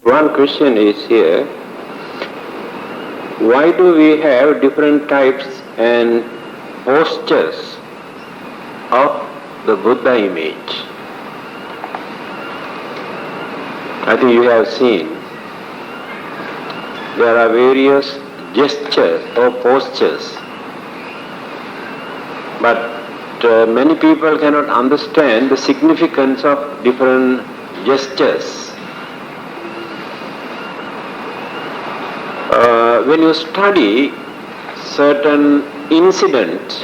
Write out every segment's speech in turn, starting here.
One question is here, why do we have different types and postures of the Buddha image? I think you have seen there are various gestures or postures, but many people cannot understand the significance of different gestures. When you study certain incidents,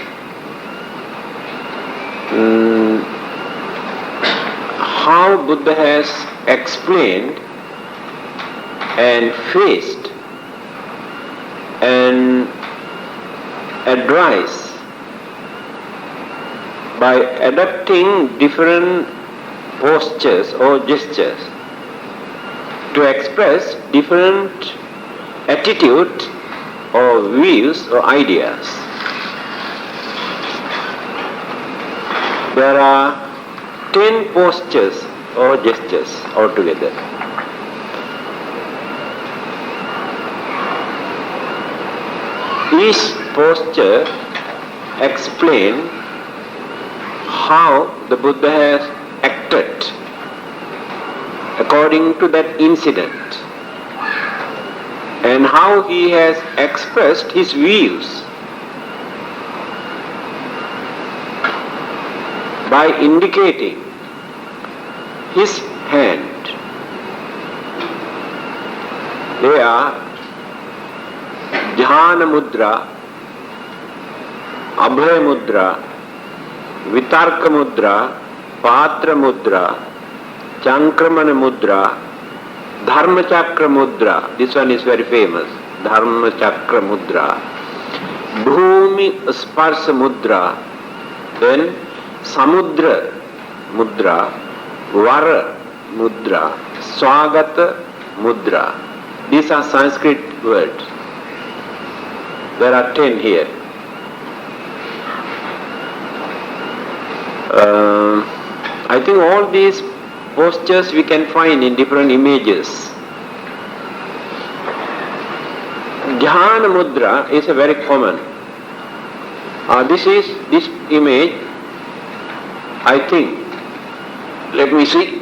how Buddha has explained and faced and advised by adapting different postures or gestures to express different attitude or views or ideas. There are 10 postures or gestures altogether. Each posture explains how the Buddha has acted according to that incident, and how he has expressed his views by indicating his hand. They are Dhyana Mudra, Abhay Mudra, Vitarka Mudra, Patra Mudra, Chankramana Mudra, Dharma Chakra Mudra. This one is very famous. Dharma Chakra Mudra, Bhumi Sparsha Mudra, then Samudra Mudra, Vara Mudra, Swagata Mudra. These are Sanskrit words. There are 10 here. I think all these postures we can find in different images. Dhyana Mudra is a very common. This image, I think. Let me see.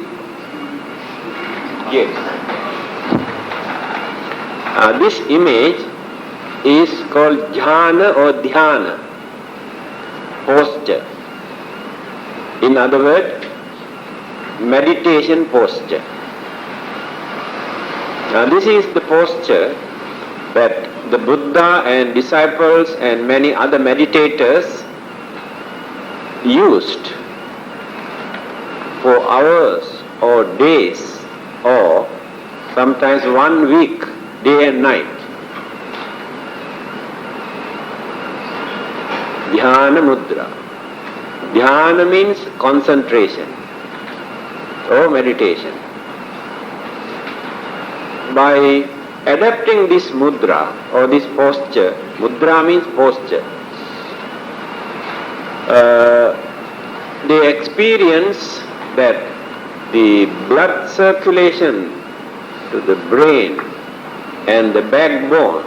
Yes. This image is called Jhana or Dhyana posture. In other words, meditation posture. Now this is the posture that the Buddha and disciples and many other meditators used for hours or days or sometimes 1 week, day and night. Dhyana Mudra. Dhyana means concentration or meditation. By adapting this mudra or this posture, mudra means posture, they experience that the blood circulation to the brain and the backbone,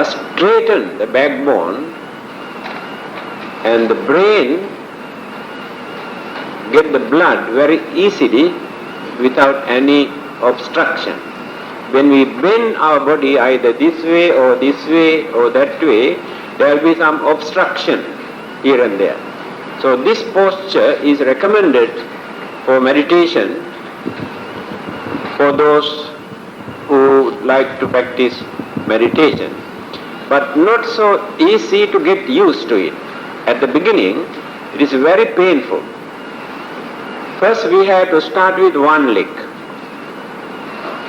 straighten the backbone, and the brain get the blood very easily without any obstruction. When we bend our body either this way or that way, there will be some obstruction here and there. So this posture is recommended for meditation for those who like to practice meditation, but not so easy to get used to it. At the beginning, it is very painful. First we have to start with one leg.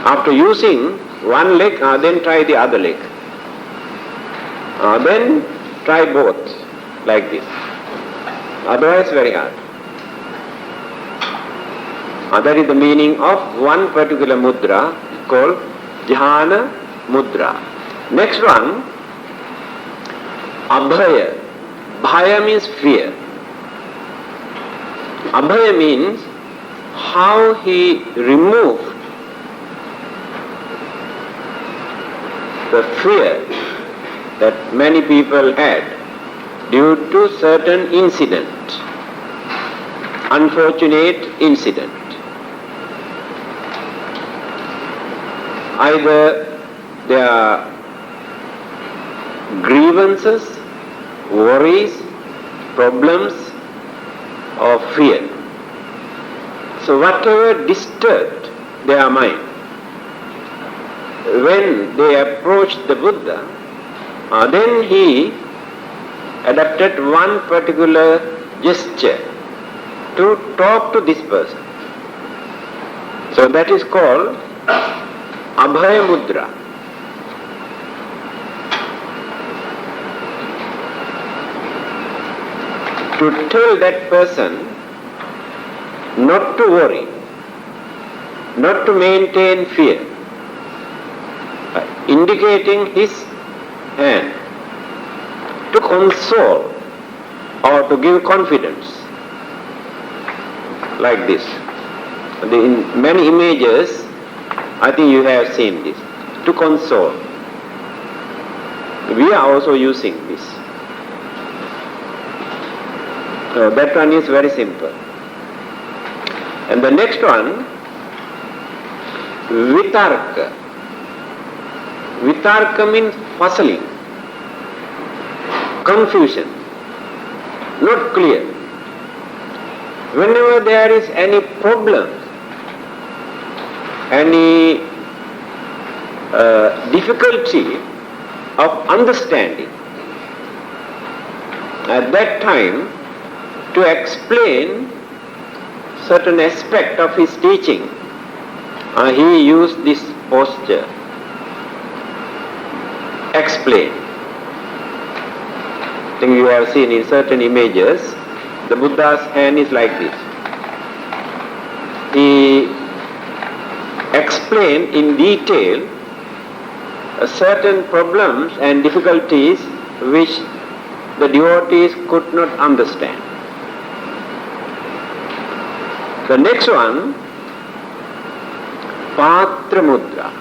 After using one leg, then try the other leg. Then try both, like this. Otherwise very hard. That is the meaning of one particular mudra called Jhana Mudra. Next one, Abhaya. Bhaya means fear. Abhaya means how he removed the fear that many people had due to certain incident, unfortunate incident. Either there are grievances, worries, problems, or fear. So whatever disturbed their mind, when they approached the Buddha, then he adopted one particular gesture to talk to this person. So that is called Abhaya Mudra. To tell that person not to worry, not to maintain fear, indicating his hand to console or to give confidence, like this. In many images, I think you have seen this, to console. We are also using this. So that one is very simple. And the next one, Vitarka. Vitarka means puzzling, confusion, not clear. Whenever there is any problem, any difficulty of understanding, at that time, to explain certain aspect of his teaching, he used this posture. Explain. I think you have seen in certain images, the Buddha's hand is like this. He explained in detail certain problems and difficulties which the devotees could not understand. The next one, Patra Mudra.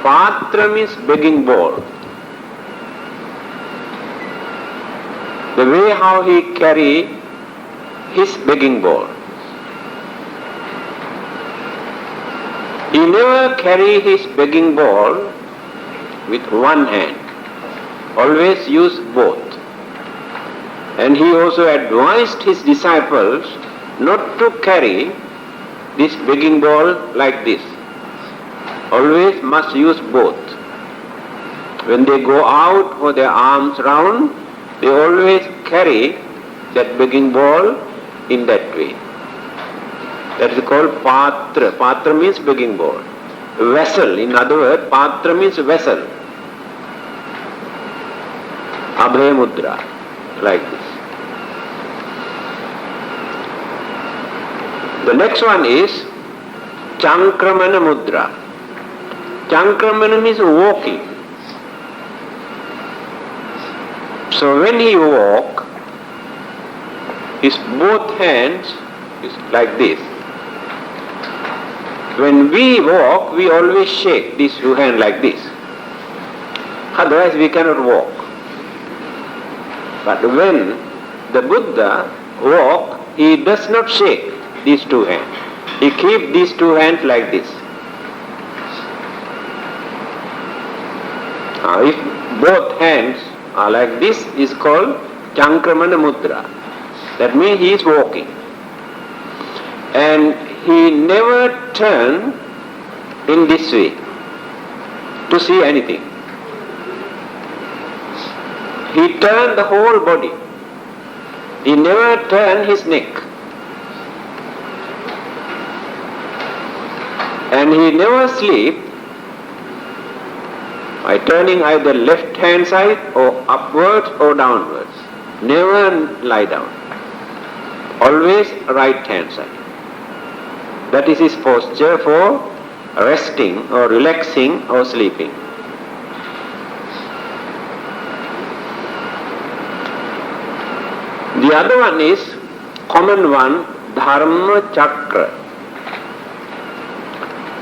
Patra means begging bowl. The way how he carry his begging bowl. He never carry his begging bowl with one hand. Always use both. And he also advised his disciples not to carry this begging bowl like this. Always must use both. When they go out for their arms round, they always carry that begging bowl in that way. That is called Patra. Patra means begging bowl. Vessel, in other words, Patra means vessel. Abhaya Mudra, like this. The next one is Chankramana Mudra. Chankramana means walking. So when he walk, his both hands is like this. When we walk, we always shake these two hands like this. Otherwise we cannot walk. But when the Buddha walk, he does not shake these two hands. He keeps these two hands like this. If both hands are like this, is called Chankramana Mudra. That means he is walking. And he never turned in this way to see anything. He turned the whole body. He never turned his neck. And he never sleep by turning either left hand side or upwards or downwards. Never lie down. Always right hand side. That is his posture for resting or relaxing or sleeping. The other one is common one, Dharma Chakra.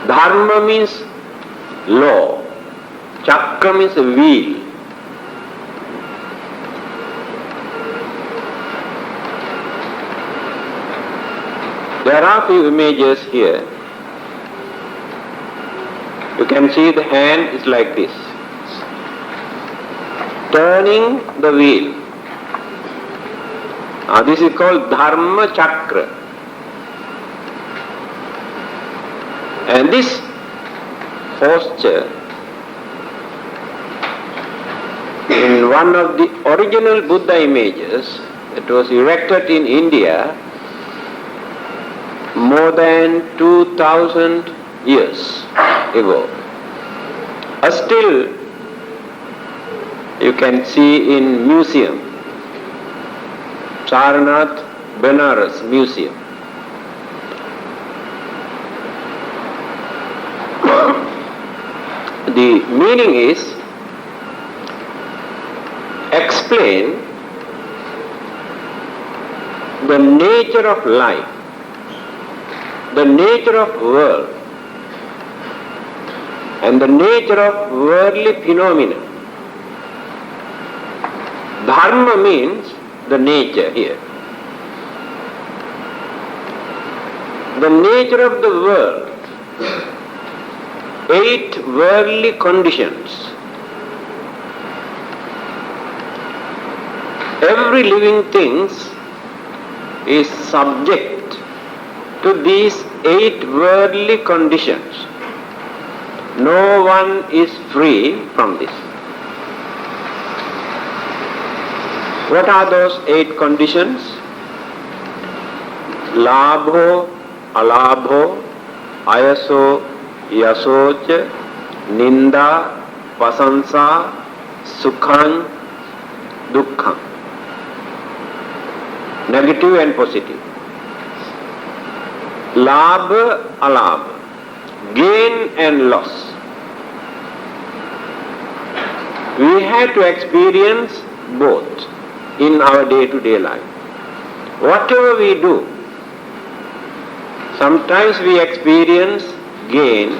Dharma means law. Chakra means wheel. There are few images here. You can see the hand is like this, turning the wheel. Now this is called Dharma Chakra. And this posture, in one of the original Buddha images that was erected in India more than 2000 years ago, still you can see in museum, Sarnath Benares Museum. The meaning is explain the nature of life, the nature of world, and the nature of worldly phenomena. Dharma means the nature here. The nature of the world, 8 worldly conditions. Every living thing is subject to these 8 worldly conditions. No one is free from this. What are those 8 conditions? Labho, alabho, ayaso, yasocha, ninda, pasansa, sukham, dukkham. Negative and positive. Labha, alabha, gain and loss. We have to experience both in our day-to-day life. Whatever we do, sometimes we experience gain,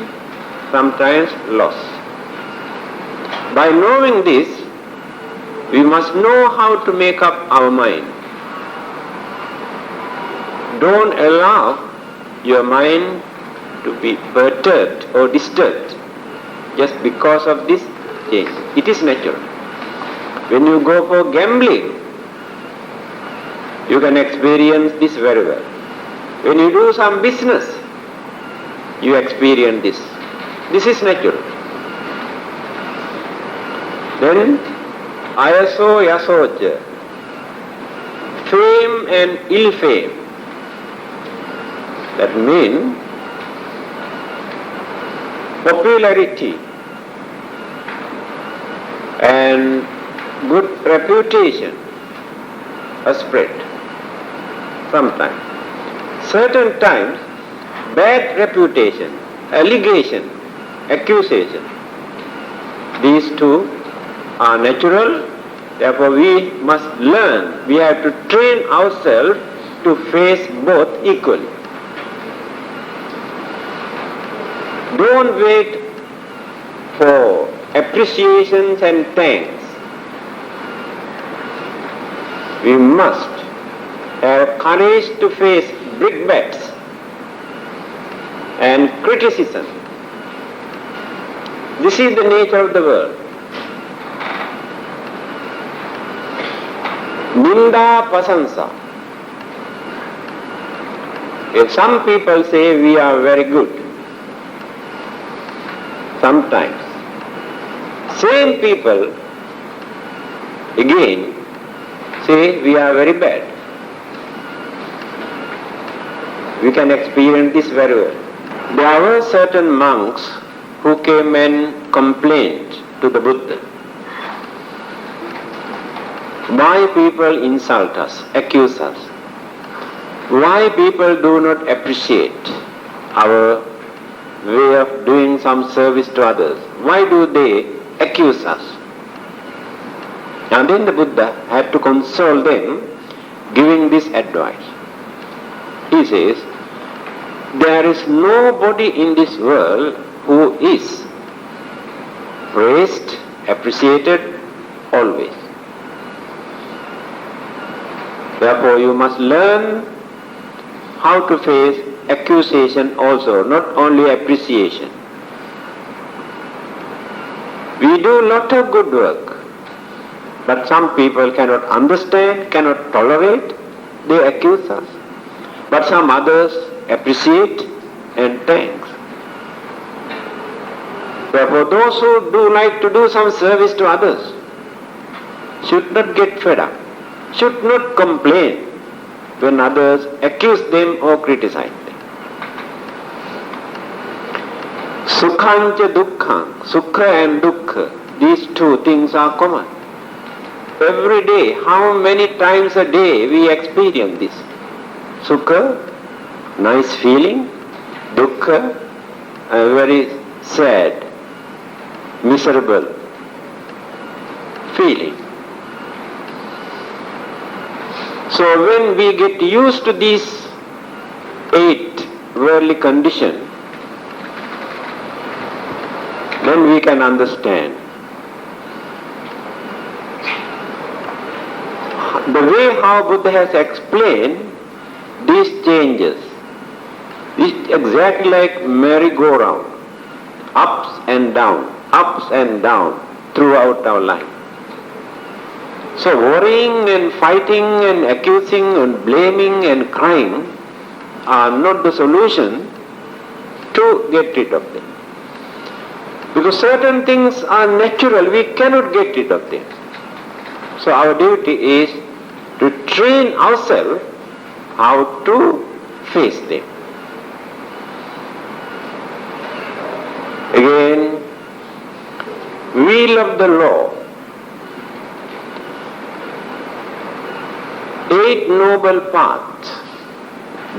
sometimes loss. By knowing this, we must know how to make up our mind. Don't allow your mind to be perturbed or disturbed just because of this change. It is natural. When you go for gambling, you can experience this very well. When you do some business, you experience this. This is natural. Then, ayaso yasocha, fame and ill fame. That means popularity and good reputation are spread sometimes. Certain times, bad reputation, allegation, accusation. These two are natural, therefore we must learn, we have to train ourselves to face both equally. Don't wait for appreciations and thanks. We must have courage to face brickbats and criticism. This is the nature of the world. Ninda pasansa. If some people say we are very good, sometimes same people again say we are very bad. We can experience this very well. There were certain monks who came and complained to the Buddha. Why people insult us, accuse us? Why people do not appreciate our way of doing some service to others? Why do they accuse us? And then the Buddha had to console them, giving this advice. He says, there is nobody in this world who is praised, appreciated always. Therefore, you must learn how to face accusation also, not only appreciation. We do a lot of good work, but some people cannot understand, cannot tolerate, they accuse us. But some others appreciate and thanks. Therefore, those who do like to do some service to others should not get fed up, should not complain when others accuse them or criticize them. Sukhancha dukkha, sukha and dukkha, these two things are common. Every day, how many times a day we experience this? Sukha, nice feeling, dukkha, a very sad, miserable feeling. So when we get used to these 8 worldly conditions, then we can understand. The way how Buddha has explained these changes is exactly like merry-go-round, ups and down throughout our life. So worrying and fighting and accusing and blaming and crying are not the solution to get rid of them. Because certain things are natural, we cannot get rid of them. So our duty is to train ourselves how to face them. Again, wheel of the law. 8 noble paths,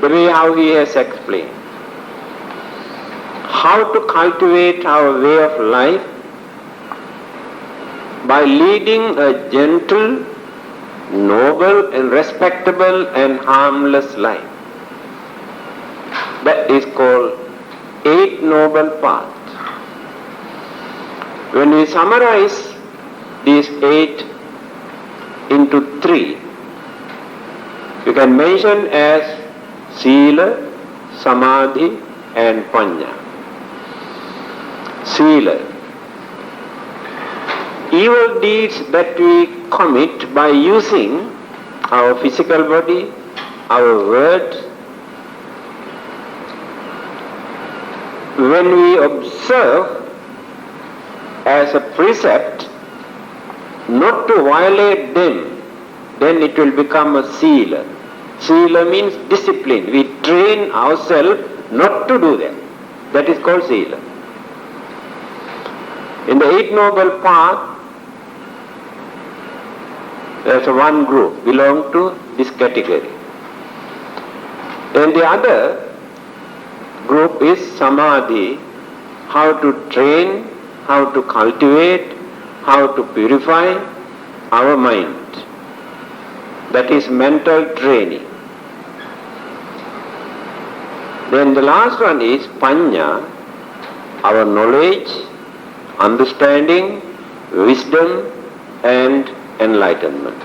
the way how he has explained. How to cultivate our way of life by leading a gentle, noble and respectable and harmless life. That is called 8 noble paths. When we summarize these 8 into 3, you can mention as Sila, Samadhi and Panya. Sila. Evil deeds that we commit by using our physical body, our words, when we observe as a precept not to violate them, then it will become a Sila. Sila means discipline. We train ourselves not to do them. That is called Sila. In the 8 noble paths, there is one group belong to this category. And the other group is Samadhi, how to train, how to cultivate, how to purify our mind. That is mental training. Then the last one is Panya, our knowledge, understanding, wisdom and enlightenment.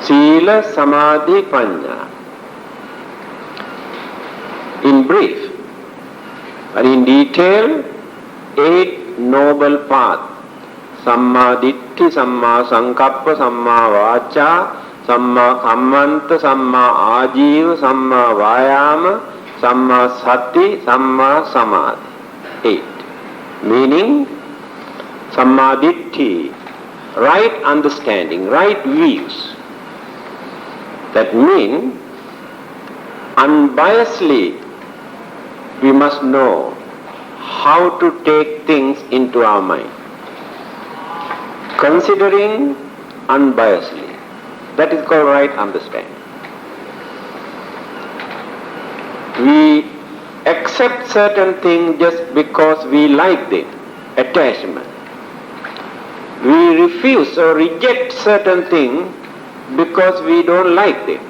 Sila, Samadhi, Panya. In brief, and in detail, 8 noble paths. Samma Ditthi, Samma Sankappa, Samma Vacha, Samma Kammanta, Samma Ajiva, Samma Vayama, Samma Sati, Samma Samadhi. 8. Meaning, Samma Ditthi, right understanding, right views. That means, unbiasedly, we must know how to take things into our mind. Considering unbiasedly. That is called right understanding. We accept certain things just because we like them, attachment. We refuse or reject certain things because we don't like them.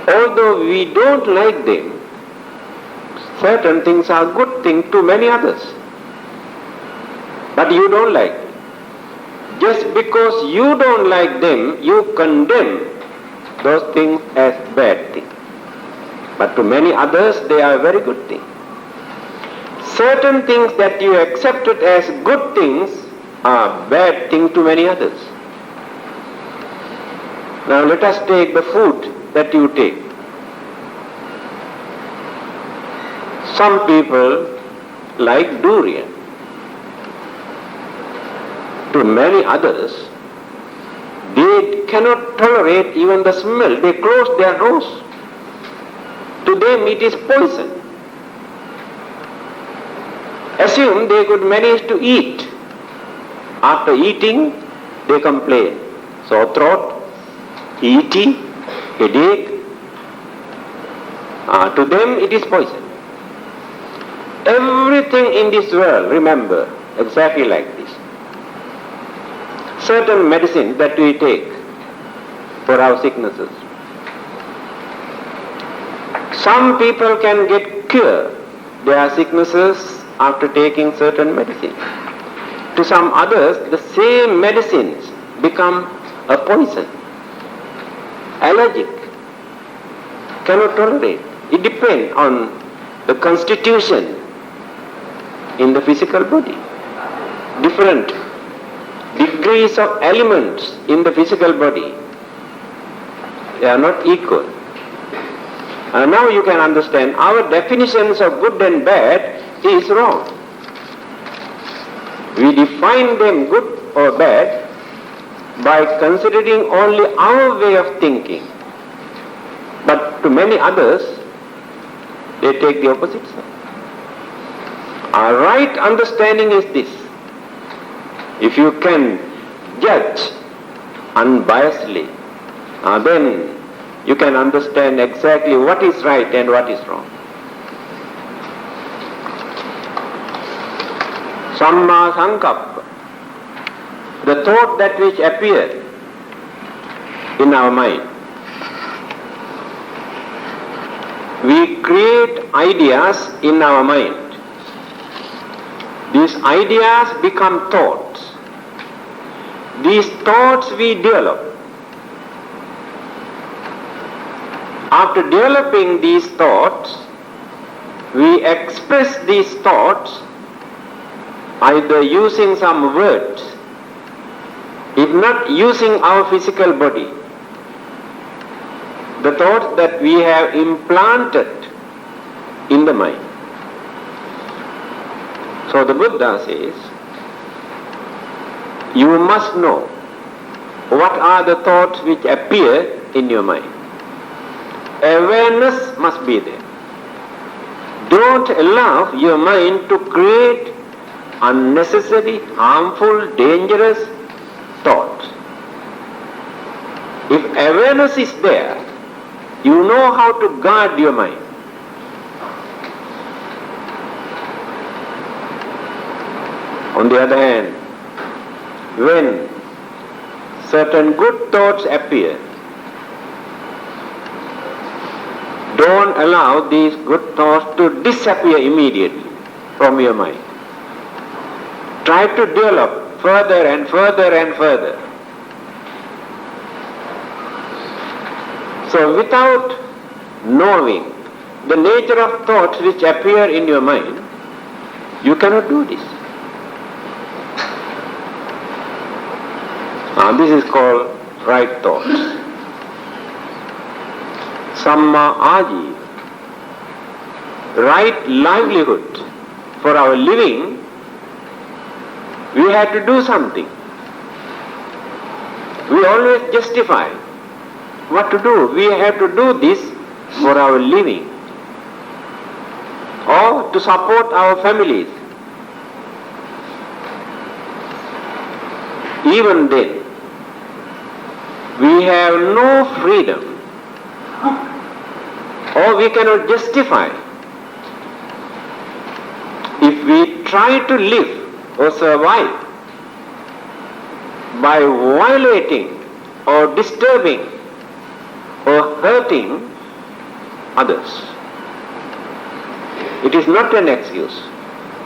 although we don't like them, certain things are good things to many others. But you don't like them. Just because you don't like them, you condemn those things as bad things. But to many others, they are very good things. Certain things that you accepted as good things are bad things to many others. Now let us take the food that you take. Some people like durian. To many others, they cannot tolerate even the smell. They close their nose. To them it is poison. Assume they could manage to eat. After eating, they complain. Sore throat, ET, headache. To them it is poison. Everything in this world, remember, exactly like this. Certain medicine that we take for our sicknesses. Some people can get cure their sicknesses after taking certain medicine. To some others, the same medicines become a poison. Allergic, cannot tolerate. It depends on the constitution in the physical body. Different degrees of elements in the physical body, they are not equal. And now you can understand our definitions of good and bad is wrong. We define them good or bad by considering only our way of thinking. But to many others, they take the opposite side. Our right understanding is this. If you can judge unbiasedly, then you can understand exactly what is right and what is wrong. Samma Sankappa, the thought that which appears in our mind. We create ideas in our mind. These ideas become thoughts. These thoughts we develop. After developing these thoughts, we express these thoughts either using some words, if not using our physical body. The thoughts that we have implanted in the mind. So the Buddha says, you must know what are the thoughts which appear in your mind. Awareness must be there. Don't allow your mind to create unnecessary, harmful, dangerous thoughts. If awareness is there, you know how to guard your mind. On the other hand, when certain good thoughts appear, don't allow these good thoughts to disappear immediately from your mind. Try to develop further and further and further. So without knowing the nature of thoughts which appear in your mind, you cannot do this. This is called right thoughts. Samma Ajiva, right livelihood. For our living, we have to do something. We always justify what to do. We have to do this for our living or to support our families. Even then, we have no freedom, or we cannot justify if we try to live or survive by violating or disturbing or hurting others. It is not an excuse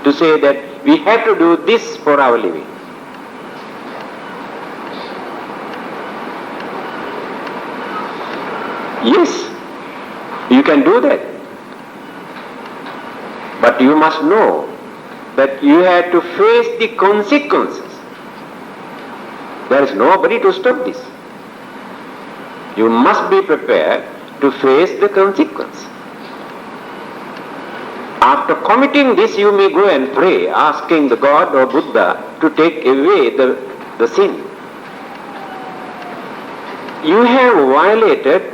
to say that we have to do this for our living. Yes, you can do that. But you must know that you have to face the consequences. There is nobody to stop this. You must be prepared to face the consequence. After committing this, you may go and pray, asking the God or Buddha to take away the sin. You have violated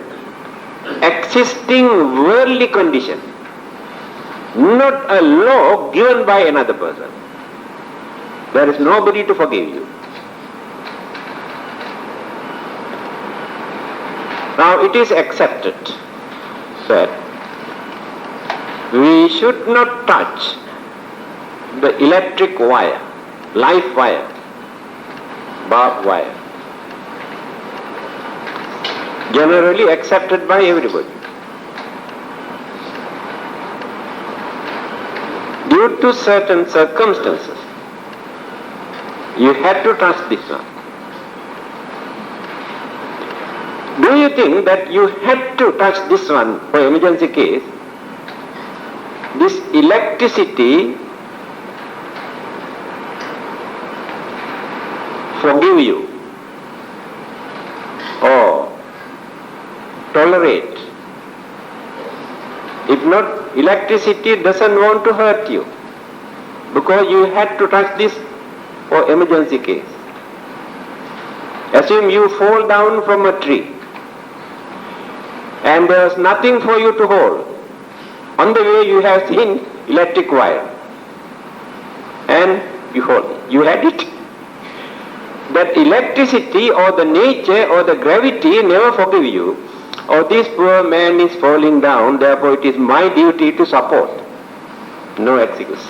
existing worldly condition, not a law given by another person. There is nobody to forgive you. Now it is accepted that we should not touch the electric wire, live wire, barbed wire. Generally accepted by everybody. Due to certain circumstances, you had to touch this one. Do you think that you had to touch this one for emergency case? This electricity forgive you or tolerate. If not, electricity doesn't want to hurt you because you had to touch this for emergency case. Assume you fall down from a tree and there's nothing for you to hold. On the way you have seen electric wire and you hold it. You had it. That electricity or the nature or the gravity never forgive you. Oh, this poor man is falling down, therefore it is my duty to support. No excuse.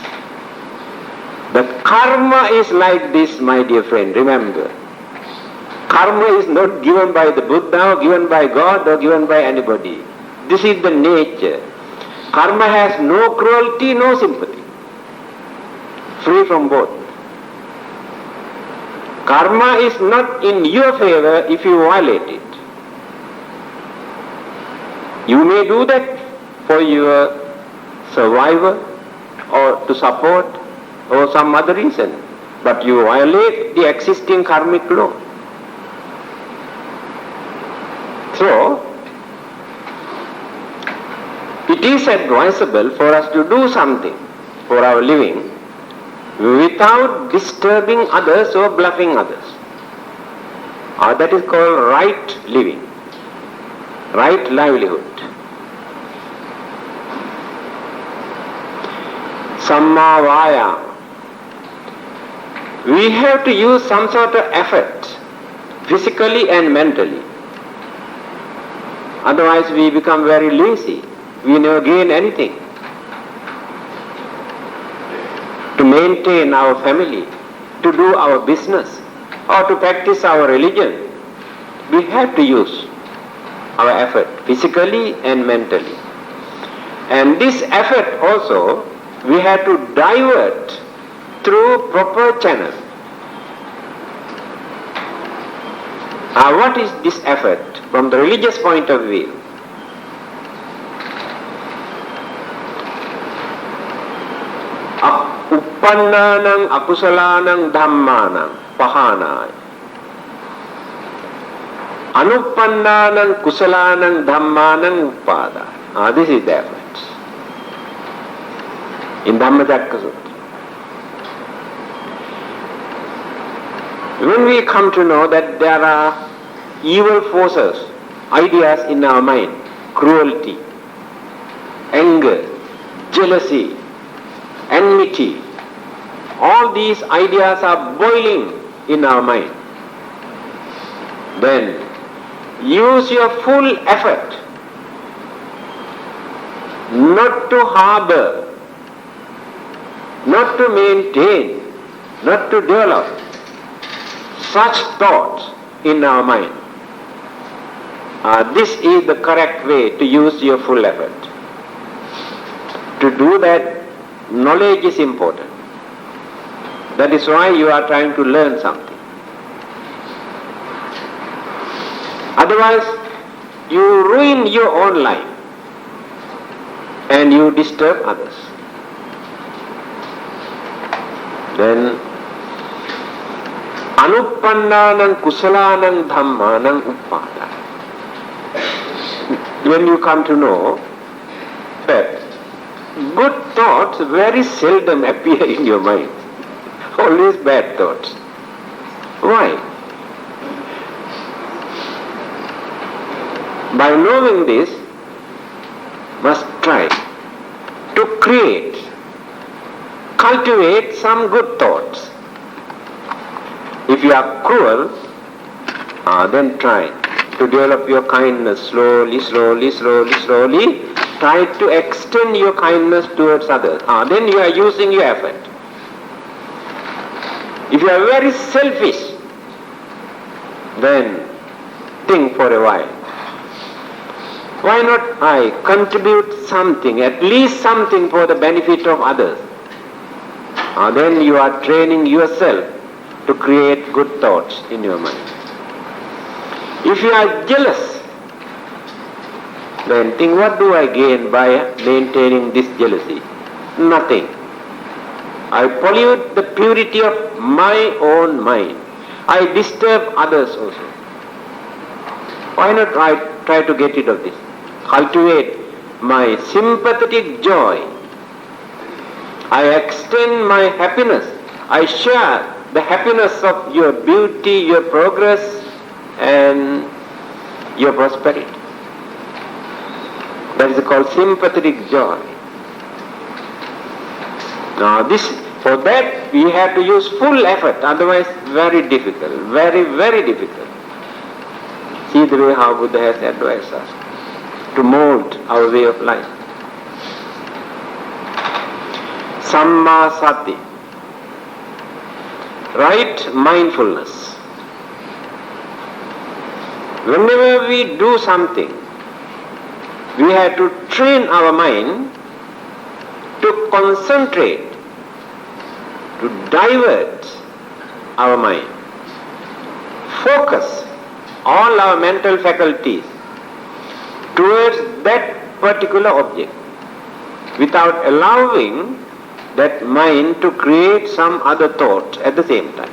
But karma is like this, my dear friend, remember. Karma is not given by the Buddha or given by God or given by anybody. This is the nature. Karma has no cruelty, no sympathy. Free from both. Karma is not in your favor if you violate it. You may do that for your survival or to support or some other reason, but you violate the existing karmic law. So, it is advisable for us to do something for our living without disturbing others or bluffing others. That is called right living, right livelihood. Samma vayama. We have to use some sort of effort, physically and mentally. Otherwise we become very lazy. We never gain anything. To maintain our family, to do our business, or to practice our religion, we have to use our effort, physically and mentally. And this effort also, we have to divert through proper channel. What is this effort from the religious point of view? Uppannānaṁ akusalaṇaṁ dhammānaṁ pahānāya. Anuppannānaṁ kusalaṇaṁ dhammānaṁ uppādāya. This is the effort. In Dhammacakka Sutta. When we come to know that there are evil forces, ideas in our mind, cruelty, anger, jealousy, enmity, all these ideas are boiling in our mind, then use your full effort not to harbor, not to maintain, not to develop such thoughts in our mind. This is the correct way to use your full effort. To do that, knowledge is important. That is why you are trying to learn something. Otherwise, you ruin your own life and you disturb others. Then, anuppannānaṁ kusalānaṁ dhammānaṁ uppada. When you come to know that good thoughts very seldom appear in your mind, always bad thoughts. Why? By knowing this, must try to cultivate some good thoughts. If you are cruel, then try to develop your kindness slowly. Try to extend your kindness towards others. Then you are using your effort. If you are very selfish, then think for a while. Why not I contribute something, at least something for the benefit of others? Then you are training yourself to create good thoughts in your mind. If you are jealous, then think, what do I gain by maintaining this jealousy? Nothing. I pollute the purity of my own mind. I disturb others also. Why not I try to get rid of this? Cultivate my sympathetic joy. I extend my happiness. I share the happiness of your beauty, your progress, and your prosperity. That is called sympathetic joy. Now for that we have to use full effort, otherwise very difficult, very, very difficult. See the way how Buddha has advised us to mold our way of life. Samma sati, right mindfulness. Whenever we do something, we have to train our mind to concentrate, to divert our mind, focus all our mental faculties towards that particular object without allowing that mind to create some other thoughts at the same time.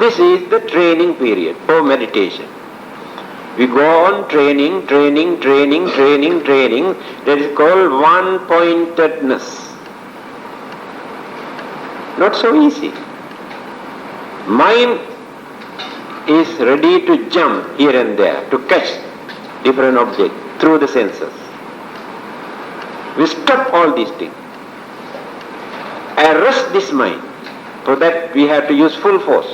This is the training period for meditation. We go on training. That is called one-pointedness. Not so easy. Mind is ready to jump here and there, to catch different objects through the senses. We stop all these things. Arrest this mind. For that we have to use full force.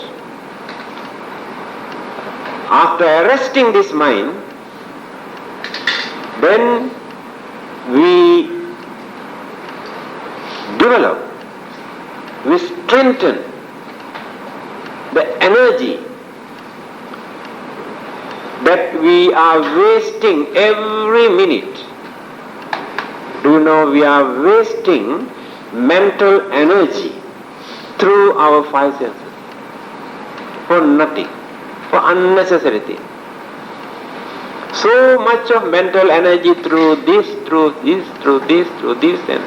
After arresting this mind, then we develop, we strengthen the energy that we are wasting every minute. Do you know we are wasting mental energy through our five senses for nothing, for unnecessary things. So much of mental energy through this, and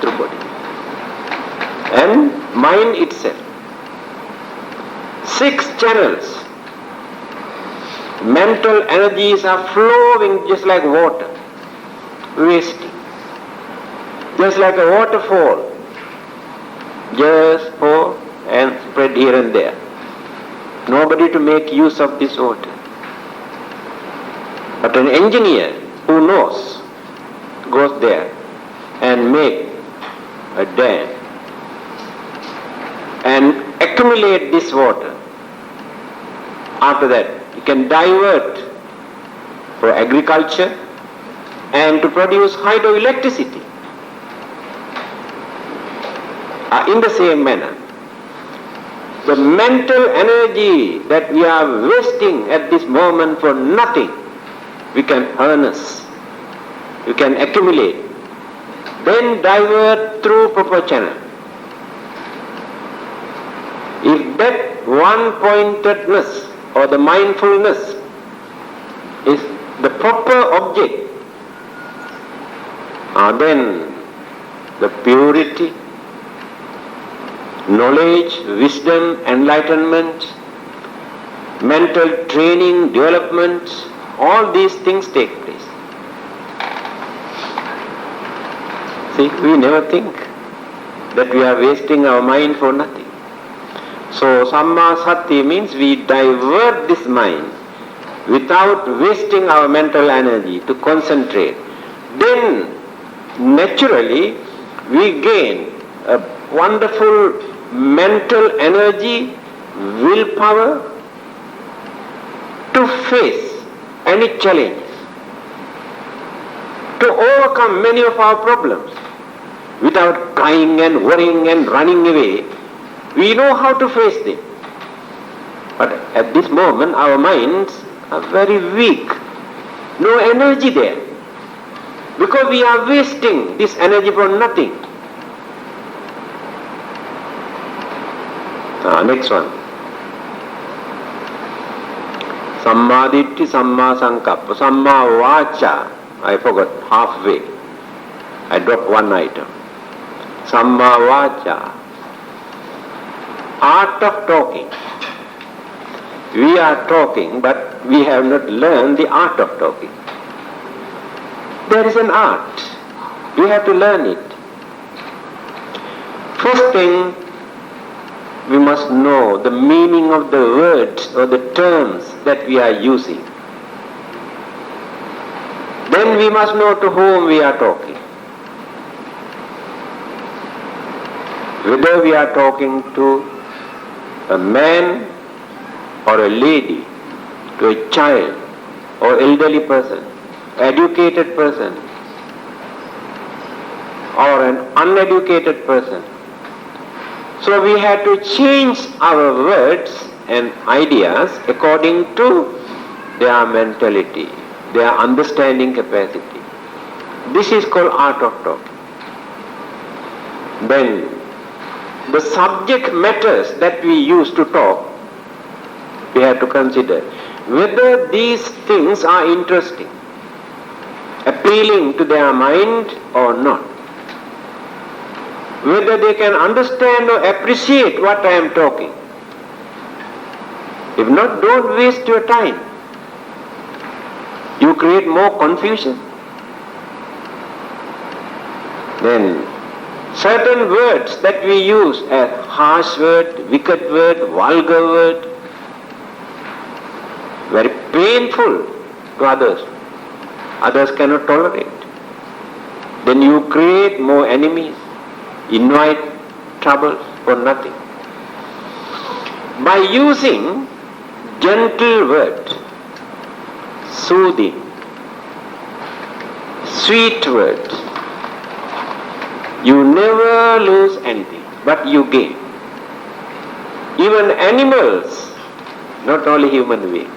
through body. And mind itself. 6 channels. Mental energies are flowing just like water, wasting. Just like a waterfall, just pour and spread here and there. Nobody to make use of this water. But an engineer who knows goes there and make a dam and accumulate this water. After that, you can divert for agriculture and to produce hydroelectricity. In the same manner, the mental energy that we are wasting at this moment for nothing, we can harness, we can accumulate, then divert through proper channel. If that one-pointedness or the mindfulness is the proper object, then the purity, knowledge, wisdom, enlightenment, mental training, development, all these things take place. See, we never think that we are wasting our mind for nothing. So Samma Sati means we divert this mind without wasting our mental energy to concentrate. Then naturally we gain a wonderful mental energy, willpower to face any challenge, to overcome many of our problems without crying and worrying and running away. We know how to face them. But at this moment our minds are very weak, no energy there, because we are wasting this energy for nothing. Next one. Samma Ditti, Samma Sankappa, Samma Vacha. I forgot halfway. I dropped one item. Samma Vacha. Art of talking. We are talking, but we have not learned the art of talking. There is an art. We have to learn it. First thing, we must know the meaning of the words or the terms that we are using. Then we must know to whom we are talking. Whether we are talking to a man or a lady, to a child or elderly person, educated person or an uneducated person. So we have to change our words and ideas according to their mentality, their understanding capacity. This is called art of talking. Then the subject matters that we use to talk, we have to consider whether these things are interesting, appealing to their mind or not. Whether they can understand or appreciate what I am talking. If not, don't waste your time. You create more confusion. Then certain words that we use as harsh word, wicked word, vulgar word, very painful to others. Others cannot tolerate. Then you create more enemies, invite troubles for nothing. By using gentle words, soothing, sweet words, you never lose anything, but you gain. Even animals, not only human beings,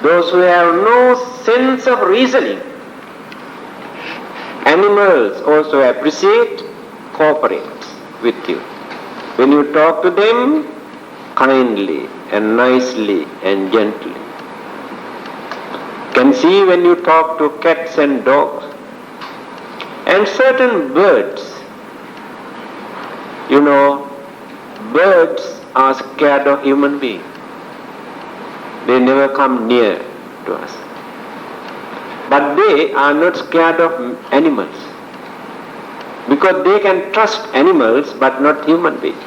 those who have no sense of reasoning, animals also appreciate, cooperate with you. When you talk to them kindly and nicely and gently. You can see when you talk to cats and dogs. And certain birds, birds are scared of human beings. They never come near to us. But they are not scared of animals, because they can trust animals but not human beings.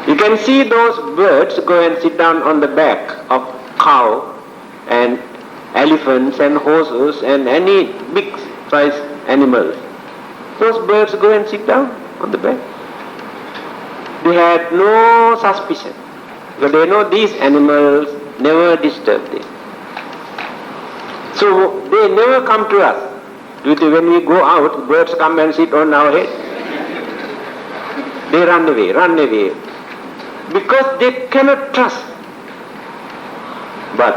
You can see those birds go and sit down on the back of cow and elephants and horses and any big size animals. Those birds go and sit down on the back. They had no suspicion, because they know these animals never disturb them. So they never come to us. When we go out, birds come and sit on our head. They run away. because they cannot trust. But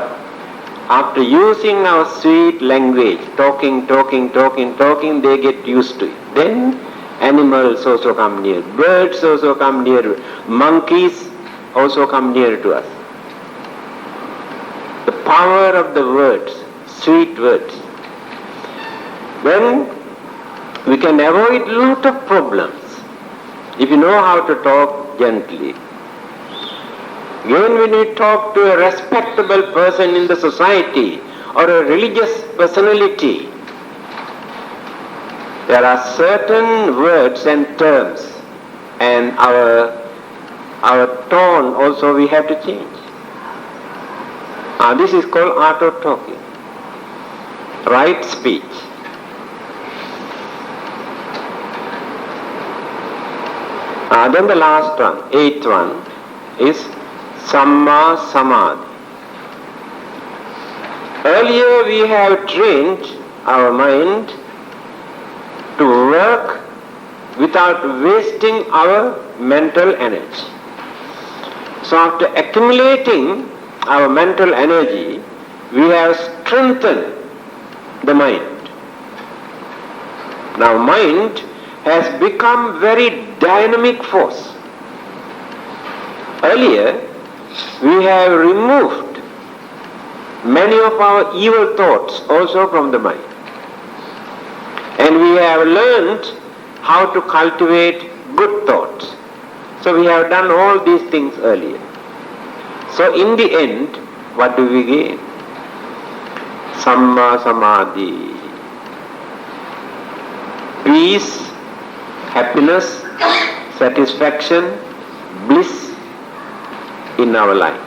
after using our sweet language, talking, they get used to it. Then animals also come near, birds also come near, monkeys also come near to us. The power of the words, sweet words. Then we can avoid a lot of problems if you know how to talk gently. Even when we talk to a respectable person in the society or a religious personality, there are certain words and terms, and our tone also we have to change. This is called art of talking, right speech. Then the last one, eighth one, is Samma Samadhi. Earlier we have trained our mind to work without wasting our mental energy. So after accumulating our mental energy, we have strengthened the mind. Now mind has become very dynamic force. Earlier, we have removed many of our evil thoughts also from the mind. And we have learned how to cultivate good thoughts. So we have done all these things earlier. So in the end, what do we gain? Samma Samadhi. Peace, happiness, satisfaction, bliss in our life.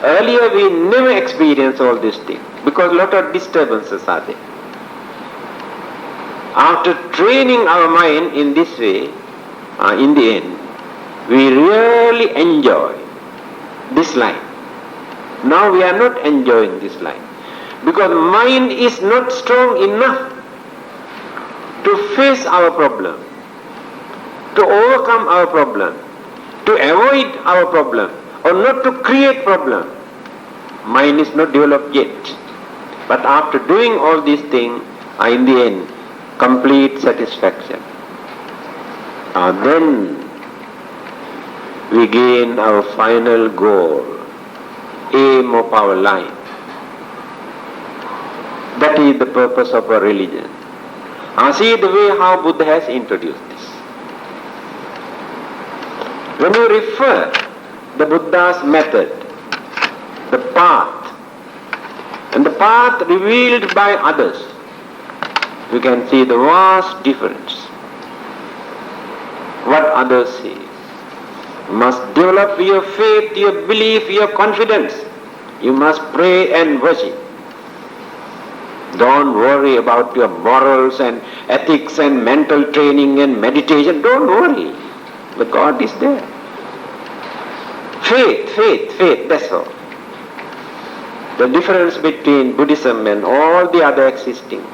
Earlier we never experienced all these things because a lot of disturbances are there. After training our mind in this way, in the end, we really enjoy this life. Now we are not enjoying this life because mind is not strong enough to face our problem, to overcome our problem, to avoid our problem, or not to create problem. Mind is not developed yet. But after doing all these things, in the end, complete satisfaction. Then we gain our final goal, aim of our life. That is the purpose of our religion. See the way how Buddha has introduced this. When you refer the Buddha's method, the path, and the path revealed by others, you can see the vast difference. What others say. You must develop your faith, your belief, your confidence. You must pray and worship. Don't worry about your morals and ethics and mental training and meditation. Don't worry. The God is there. Faith, that's all. The difference between Buddhism and all the other existing.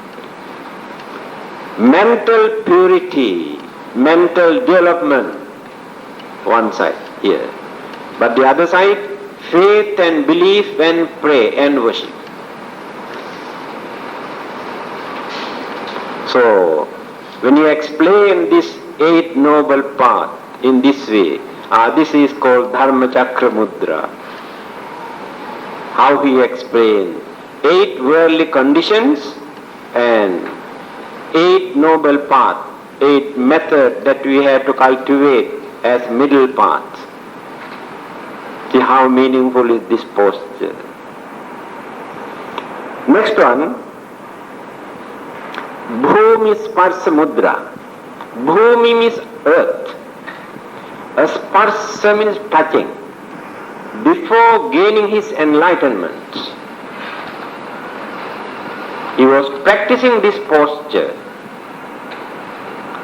Mental purity, mental development, one side here. But the other side, faith and belief and pray and worship. So, when you explain this Eight Noble Path in this way, this is called Dharma Chakra Mudra. How he explained 8 worldly conditions and 8 noble paths, 8 methods that we have to cultivate as middle paths. See how meaningful is this posture. Next one, Bhumi Sparsa Mudra. Bhumi means earth. A Sparsa means touching. Before gaining his enlightenment, he was practicing this posture.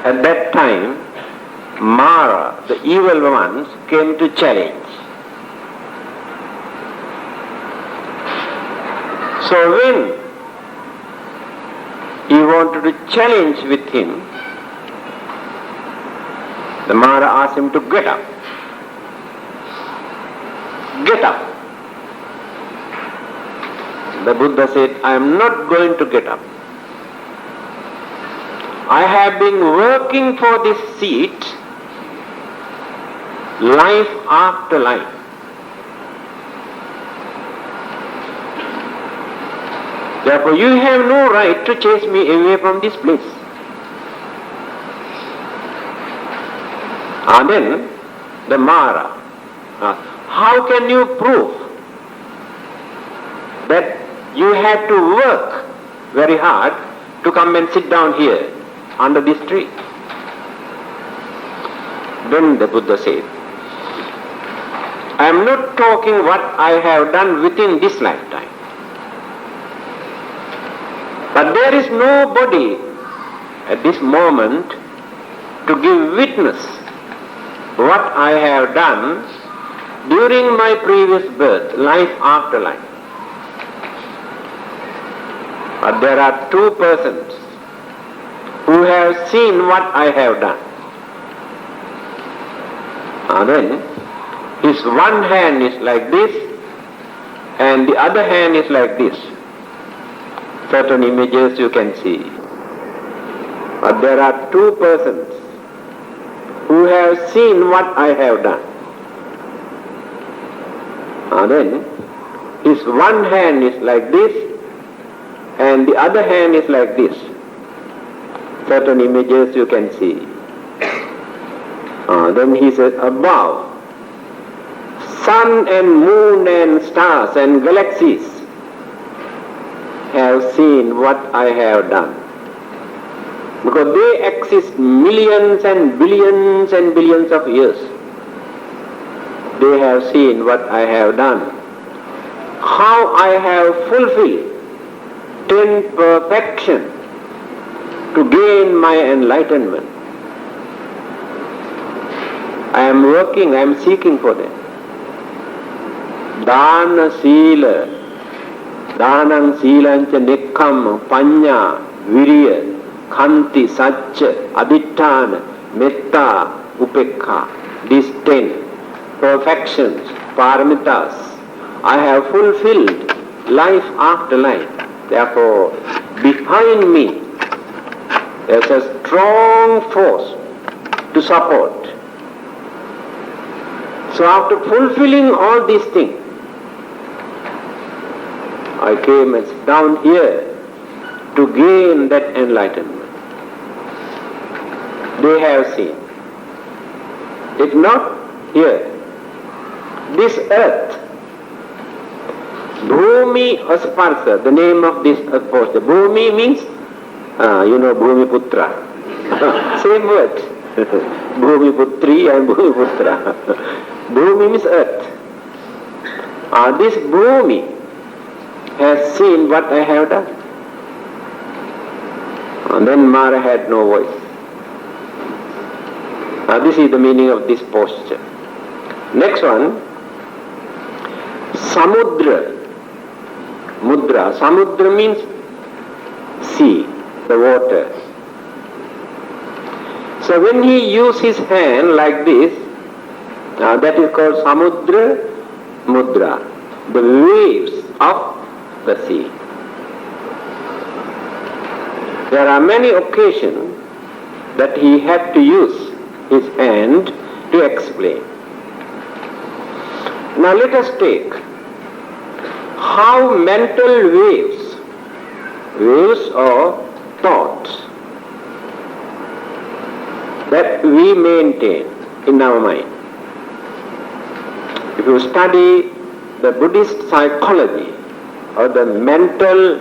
At that time, Mara, the evil ones, came to challenge. So when he wanted to challenge with him, the Mara asked him to get up. get up. The Buddha said, I am not going to get up. I have been working for this seat life after life. Therefore, you have no right to chase me away from this place. And then the Mara. How can you prove that you had to work very hard to come and sit down here under this tree? Then the Buddha said, I am not talking what I have done within this lifetime. But there is nobody at this moment to give witness what I have done during my previous birth, life after life. But there are two persons who have seen what I have done. And then his one hand is like this and the other hand is like this. Certain images you can see. But there are two persons who have seen what I have done. And then his one hand is like this and the other hand is like this. Certain images you can see. Then he says, above, sun and moon and stars and galaxies have seen what I have done. Because they exist millions and billions of years. They have seen what I have done. How I have fulfilled 10 perfections to gain my enlightenment. I am working, I am seeking for them. Dana Sila, Danam Silancha Nekkhamma, Panya, Viriya, Khanti, Satcha, Aditthana, Metta, Upekha. These 10 perfections, paramitas, I have fulfilled life after life. Therefore, behind me there is a strong force to support. So after fulfilling all these things, I came down here to gain that enlightenment. They have seen. If not here, this earth, Bhumi Asparsa, the name of this earth posture. Bhumi means, Bhumi Putra. Same word. Bhumi Putri and Bhumi Putra. Bhumi means earth. This Bhumi has seen what I have done. And then Mara had no voice. This is the meaning of this posture. Next one, Samudra. Mudra. Samudra means sea, the water. So when he used his hand like this, that is called Samudra Mudra, the waves of the sea. There are many occasions that he had to use his hand to explain. Now let us take how mental waves or thoughts that we maintain in our mind. If you study the Buddhist psychology or the mental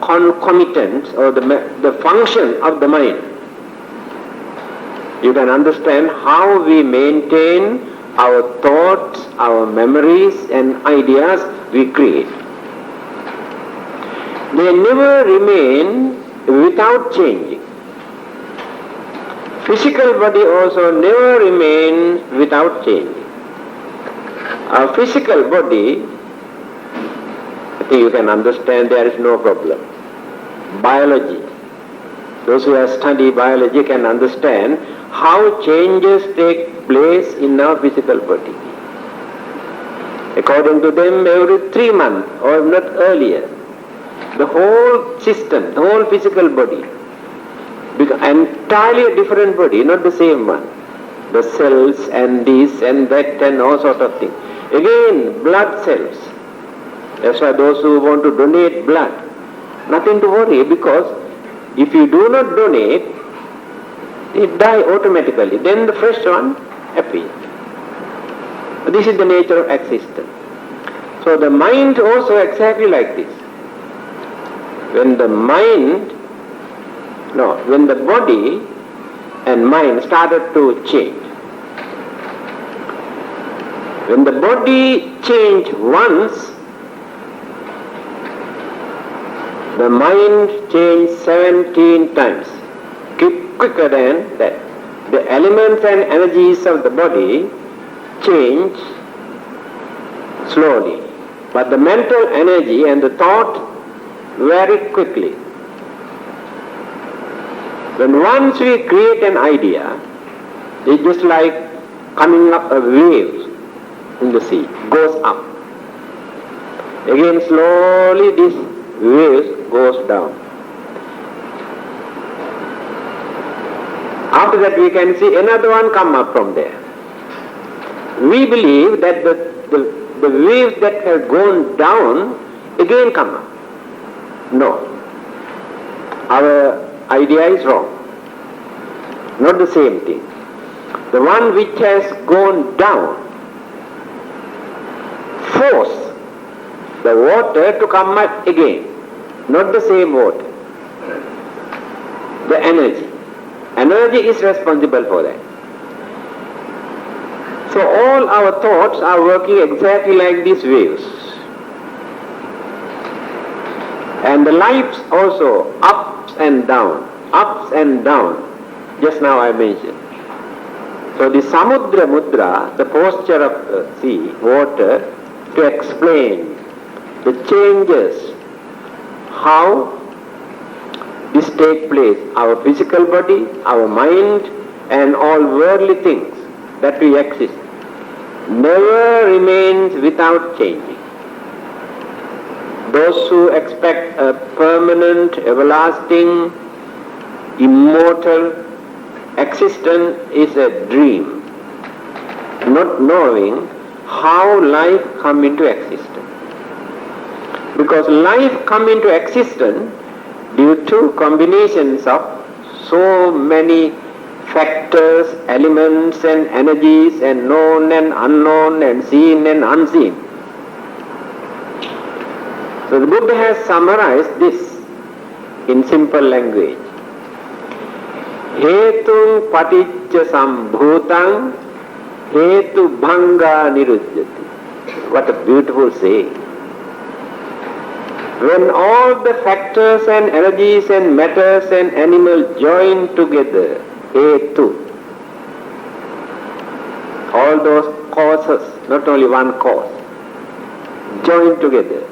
concomitants or the function of the mind, you can understand how we maintain our thoughts, our memories and ideas we create. They never remain without changing. Physical body also never remains without changing. Our physical body, I think you can understand, there is no problem. Biology. Those who have studied biology can understand how changes take place in our physical body. According to them, every 3 months or not earlier, the whole system, the whole physical body, entirely a different body, not the same one. The cells and this and that and all sort of things. Again, blood cells. That's why those who want to donate blood, nothing to worry, because if you do not donate, it dies automatically. Then the fresh one appears. This is the nature of existence. So the mind also exactly like this. When the body and mind started to change. When the body changed once, the mind changed 17 times, quicker than that. The elements and energies of the body change slowly, but the mental energy and the thought very quickly. When once we create an idea, it's just like coming up a wave in the sea, goes up. Again slowly this wave goes down. After that we can see another one come up from there. We believe that the waves that have gone down again come up. No. Our idea is wrong. Not the same thing. The one which has gone down force the water to come up again. Not the same water. The energy. Energy is responsible for that. So all our thoughts are working exactly like these waves. And the lives also, ups and down, just now I mentioned. So the Samudra Mudra, the posture of the sea, water, to explain the changes, how this take place, our physical body, our mind, and all worldly things that we exist, never remains without changing. Those who expect a permanent, everlasting, immortal existence is a dream, not knowing how life come into existence. Because life come into existence due to combinations of so many factors, elements and energies, and known and unknown, and seen and unseen. So the Buddha has summarized this in simple language. Hetung paticca sambhutam hetu bhanga niruddhati. What a beautiful saying. When all the factors and energies and matters and animals join together, hetu, all those causes, not only one cause, join together.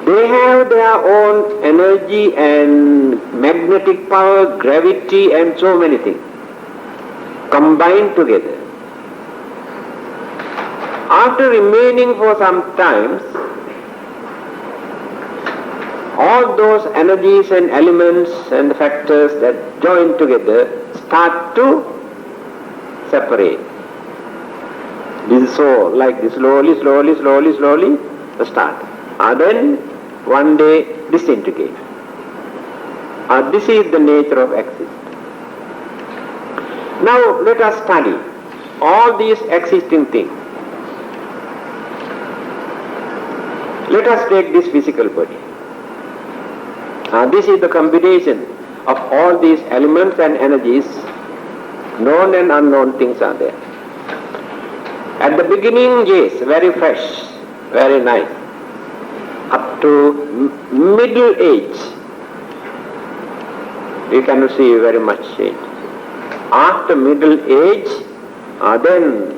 They have their own energy and magnetic power, gravity and so many things combined together. After remaining for some time, all those energies and elements and factors that join together start to separate. This is so, like this, slowly, the start. Then one day disintegrate. This is the nature of existence. Now let us study all these existing things. Let us take this physical body. This is the combination of all these elements and energies, known and unknown things are there. At the beginning, yes, very fresh, very nice. Up to middle age, we cannot see very much change. After middle age, then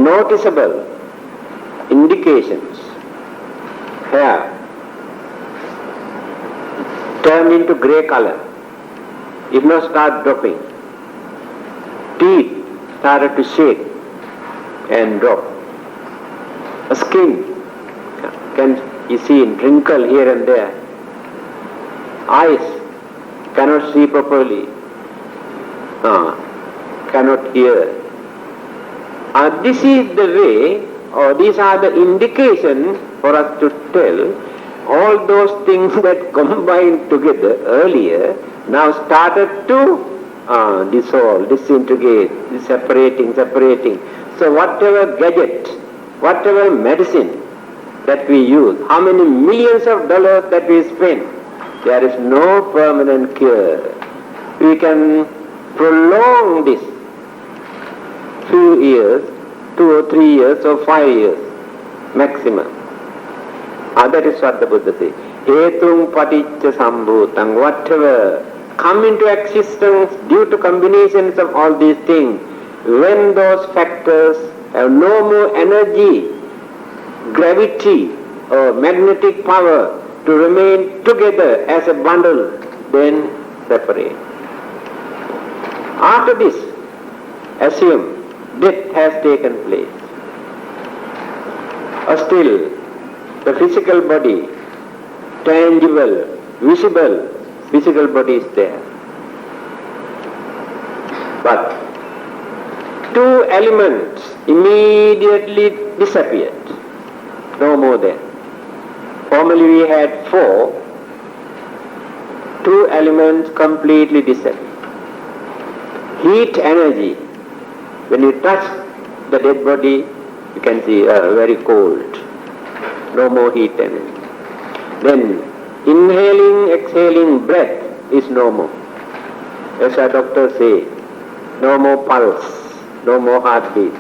noticeable indications, hair turn into grey color, if not start dropping, teeth started to shake and drop. A skin can be seen, wrinkle here and there. Eyes cannot see properly, cannot hear. This is the way, or these are the indications for us to tell all those things that combined together earlier now started to dissolve, disintegrate, separating. So whatever gadget, whatever medicine that we use, how many millions of dollars that we spend, there is no permanent cure. We can prolong this few years, 2 or 3 years or 5 years maximum. That is what the Buddha says. Hetung paticca sambhutang, whatever come into existence due to combinations of all these things, when those factors have no more energy, gravity or magnetic power to remain together as a bundle, then separate. After this, assume death has taken place. Still, the physical body, tangible, visible, physical body is there. But 2 elements immediately disappeared. No more there. Formerly we had 4. 2 elements completely disappeared. Heat energy. When you touch the dead body, you can see very cold. No more heat energy. Then inhaling, exhaling breath is no more. As our doctors say, no more pulse, no more heartbeat,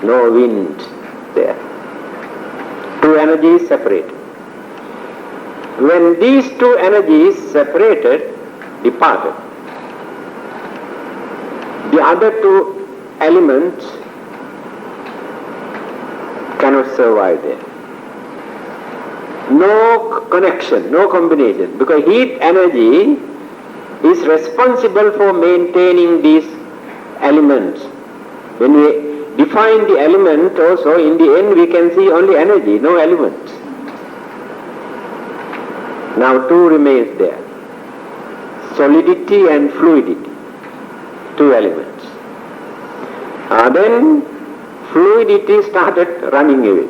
no wind there. 2 energies separated. When these 2 energies separated, departed, the other 2 elements cannot survive there. No connection, no combination, because heat energy is responsible for maintaining these elements. When we define the element also, in the end we can see only energy, no element. Now 2 remains there. Solidity and fluidity. 2 elements. Then fluidity started running away.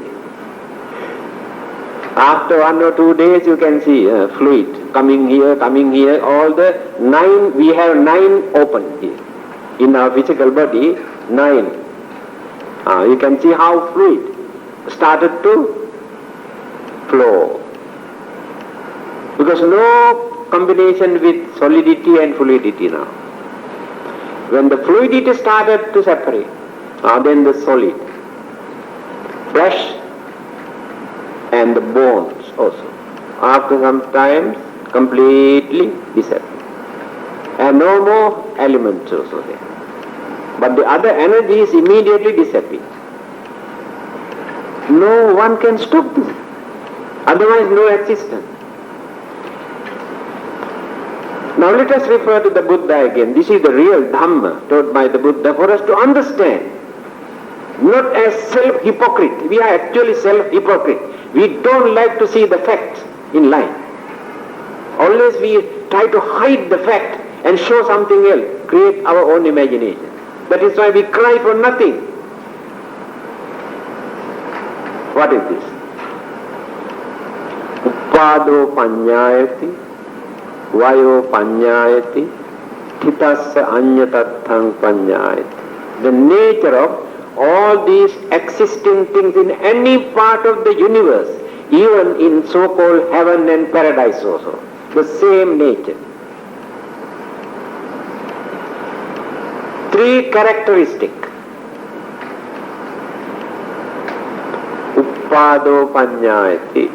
After 1 or 2 days you can see fluid coming here, all the 9, we have 9 open here. In our physical body, 9. You can see how fluid started to flow. Because no combination with solidity and fluidity now. When the fluidity started to separate, then the solid, flesh and the bones also, after some time completely disappear. And no more elements also there. But the other energies immediately disappear. No one can stop this. Otherwise no existence. Now let us refer to the Buddha again. This is the real Dhamma taught by the Buddha for us to understand. Not as self-hypocrite. We are actually self-hypocrite. We don't like to see the facts in life. Always we try to hide the fact and show something else, create our own imagination. That is why we cry for nothing. What is this? Uppado panyayati, vayo panyayati, thitasya anyatathang panyayati. The nature of all these existing things in any part of the universe, even in so-called heaven and paradise also, the same nature. 3 characteristics. Uppado panyayati.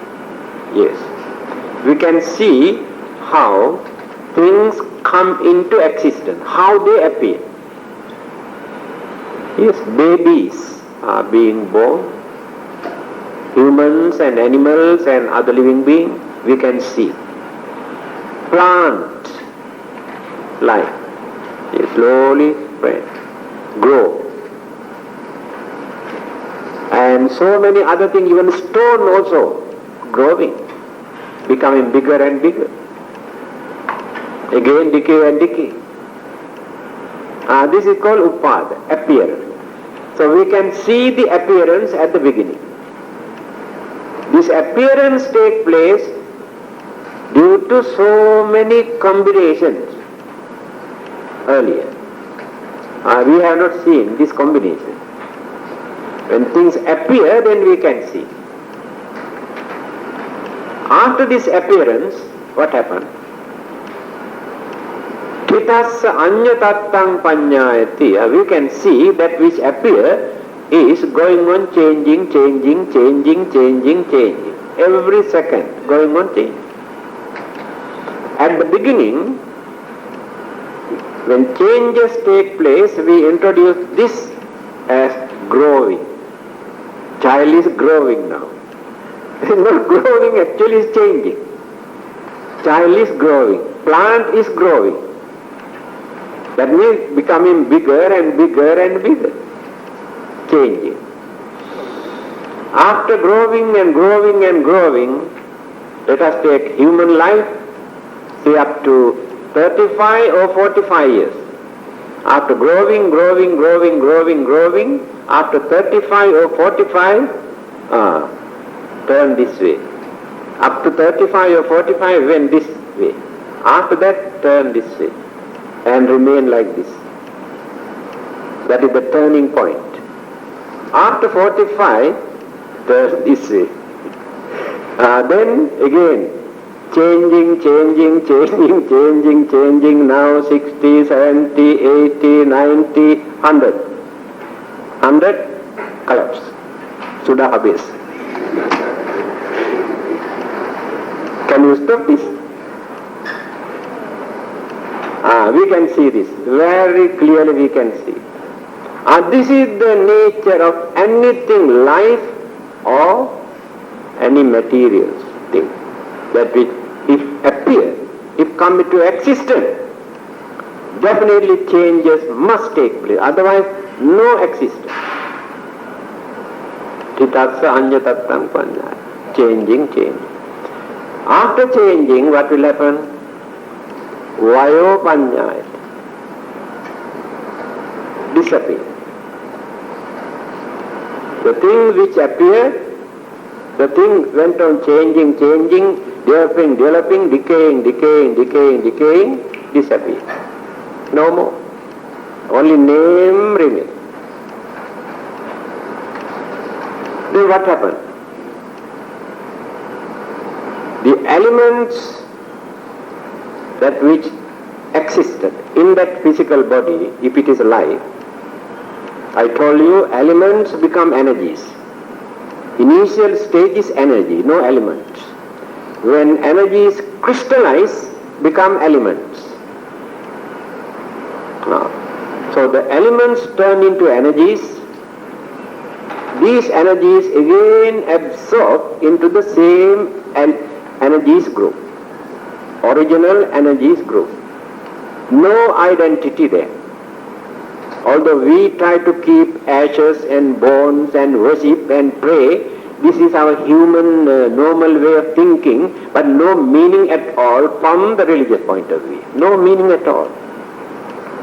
Yes. We can see how things come into existence, how they appear. Yes, babies are being born. Humans and animals and other living beings, we can see. Plant life is slowly spread, grow. And and so many other things, even stone also growing, becoming bigger and bigger. Again decay and decay. This is called upada, appearance. So we can see the appearance at the beginning. This appearance takes place due to so many combinations earlier. We have not seen this combination. When things appear, then we can see. After this appearance, what happened? Kitassa anyatattang panyayati. We can see that which appear is going on changing. Every second going on changing. At the beginning, when changes take place, we introduce this as growing. Child is growing now. It is not growing, actually is changing. Child is growing. Plant is growing. That means becoming bigger and bigger and bigger. Changing. After growing and growing and growing, let us take human life, say up to 35 or 45 years. After growing, after 35 or 45, turn this way. Up to 35 or 45, went this way. After that, turn this way. And remain like this. That is the turning point. After 45, turn this way. Then again, changing, now 60, 70, 80, 90, 100. 100, collapse. Sudah habis. Can you stop this? We can see this. Very clearly we can see. This is the nature of anything, life or any material thing. That which, if appear, if come into existence, definitely changes must take place. Otherwise, no existence. Titatsa anyatattang panyaya. Changing. After changing, what will happen? Vayo panyaya. Disappear. The thing which appeared, the thing went on changing, developing, decaying, disappear. No more. Only name remains. Then what happened? The elements that which existed in that physical body, if it is alive, I told you elements become energies. Initial stage is energy, no elements. When energies crystallize, become elements. So the elements turn into energies. These energies again absorb into the same energies group. Original energies group. No identity there. Although we try to keep ashes and bones and worship and pray, this is our human normal way of thinking, but no meaning at all from the religious point of view. No meaning at all.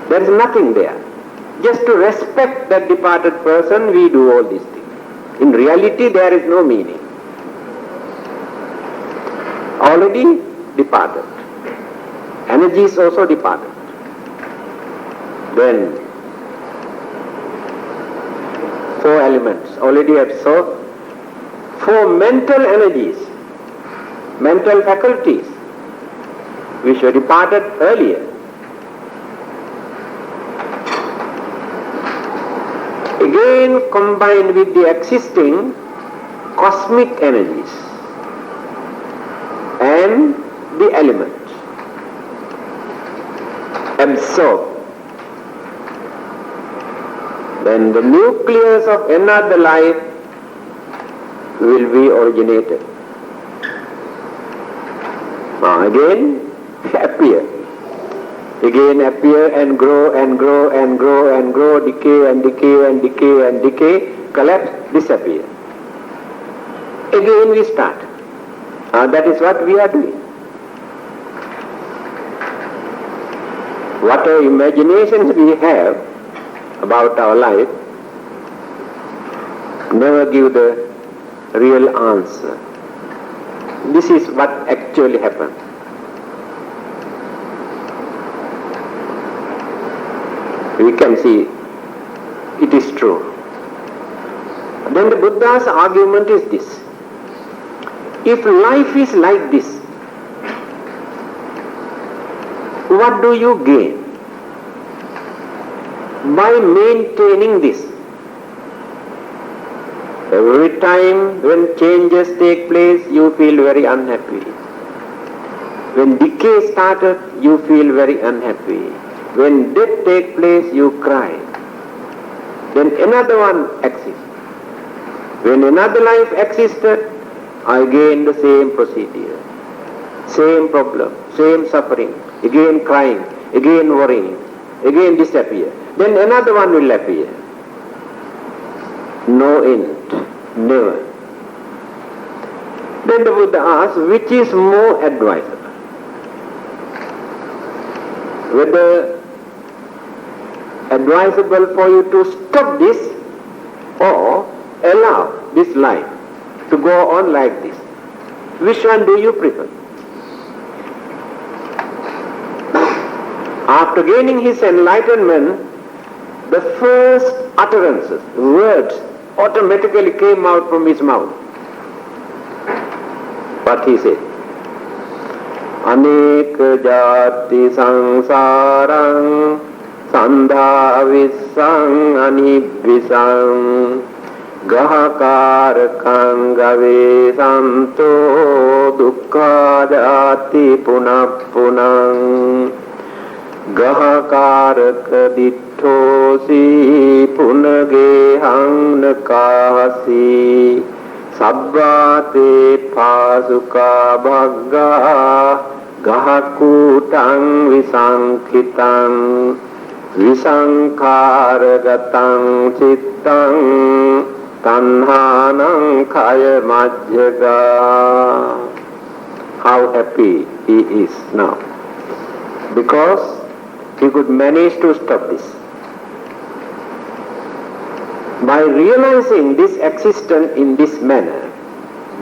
There is nothing there. Just to respect that departed person, we do all these things. In reality, there is no meaning. Already departed. Energy is also departed. Then, 4 elements already absorbed. 4 mental energies, mental faculties, which were departed earlier. Again combined with the existing cosmic energies and the elements absorbed. Then the nucleus of another life will be originated. Again appear. Again appear and grow, decay, collapse, disappear. Again we start. That is what we are doing. Whatever imaginations we have about our life never give the real answer. This is what actually happened. We can see it is true. Then the Buddha's argument is this. If life is like this, what do you gain by maintaining this? Every time when changes take place, you feel very unhappy. When decay started, you feel very unhappy. When death takes place, you cry. Then another one exists. When another life existed, again the same procedure, same problem, same suffering, again crying, again worrying, again disappear. Then another one will appear. No end, never. Then the Buddha asks, which is more advisable? Whether advisable for you to stop this or allow this life to go on like this. Which one do you prefer? After gaining his enlightenment, the first utterances, words, automatically came out from his mouth. What he said? Aneka jati sangsarang sandha vissang anibvisang Gahakarakang gave santo dukkha jati punappunang Gahakaraka ditthosi punagehang nakasi Sabbate pasuka bhagga gahakutang visankhitang Visankaragatang cittang Tanhanang kaya majjaga. How happy he is now. Because he could manage to stop this. By realizing this existence in this manner,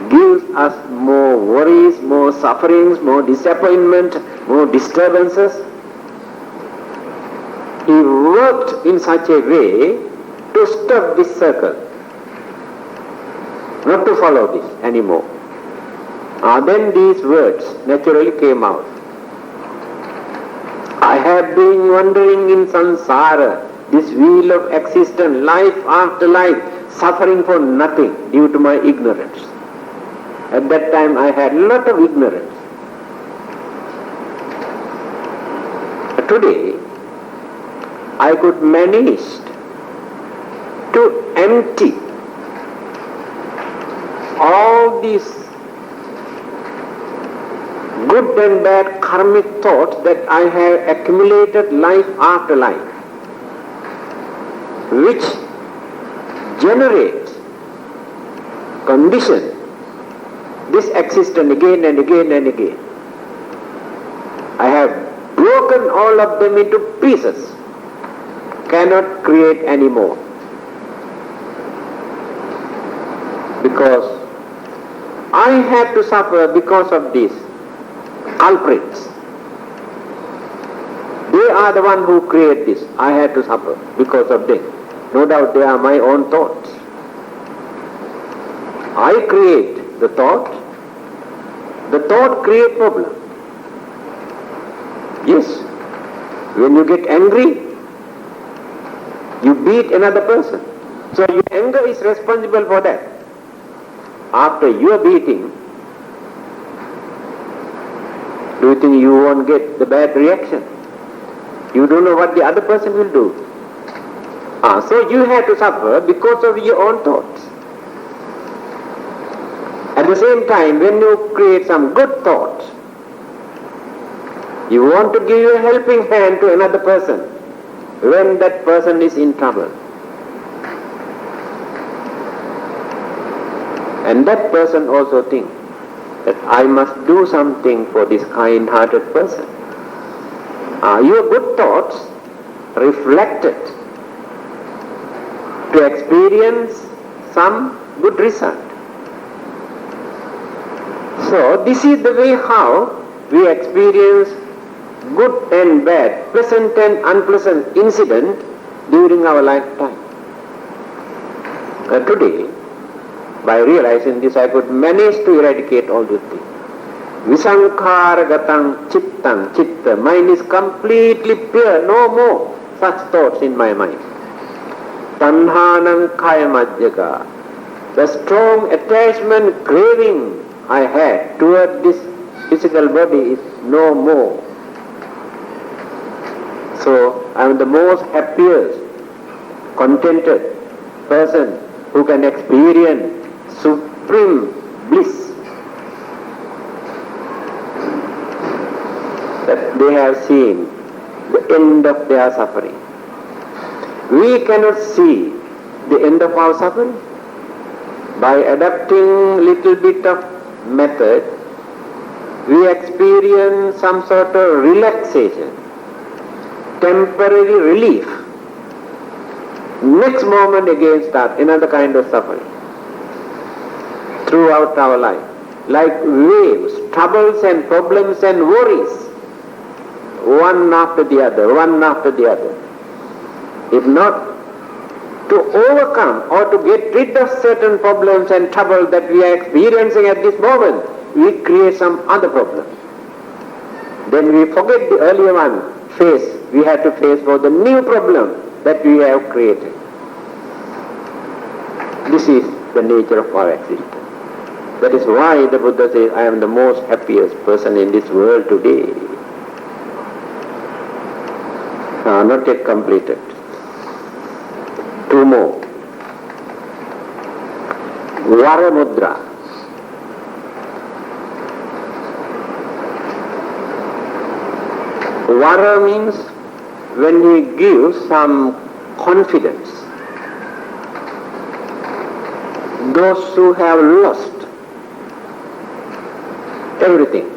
gives us more worries, more sufferings, more disappointment, more disturbances. He worked in such a way to stop this circle. Not to follow this anymore. Then these words naturally came out. I have been wandering in samsara, this wheel of existence, life after life, suffering for nothing due to my ignorance. At that time I had a lot of ignorance. But today I could manage to empty all these good and bad karmic thoughts that I have accumulated life after life, which generate, condition this existence again and again and again. I have broken all of them into pieces, cannot create any more. Because I had to suffer because of these culprits. They are the one who create this. I had to suffer because of them. No doubt they are my own thoughts. I create the thought. The thought create problem. Yes. When you get angry, you beat another person. So your anger is responsible for that. After your beating, do you think you won't get the bad reaction? You don't know what the other person will do. So you have to suffer because of your own thoughts. At the same time, when you create some good thoughts, you want to give a helping hand to another person when that person is in trouble. And that person also thinks that I must do something for this kind-hearted person. Your good thoughts reflected to experience some good result. So this is the way how we experience good and bad, pleasant and unpleasant incident during our lifetime. Today, by realizing this, I could manage to eradicate all these things. Visankhara-gatang chittam chitta. Mind is completely pure, no more such thoughts in my mind. Tanhanam kayamajjaka. The strong attachment, craving I had toward this physical body is no more. So I am the most happiest, contented person who can experience supreme bliss. That they have seen the end of their suffering. We cannot see the end of our suffering. By adapting little bit of method, we experience some sort of relaxation, temporary relief. Next moment again start another kind of suffering throughout our life. Like waves, troubles and problems and worries, one after the other, one after the other. If not, to overcome or to get rid of certain problems and trouble that we are experiencing at this moment, we create some other problem. Then we forget the earlier one, we had to face for the new problem that we have created. This is the nature of our existence. That is why the Buddha says, I am the most happiest person in this world today. Not yet completed. Two more. Vara Mudra. Vara means when he gives some confidence. Those who have lost everything,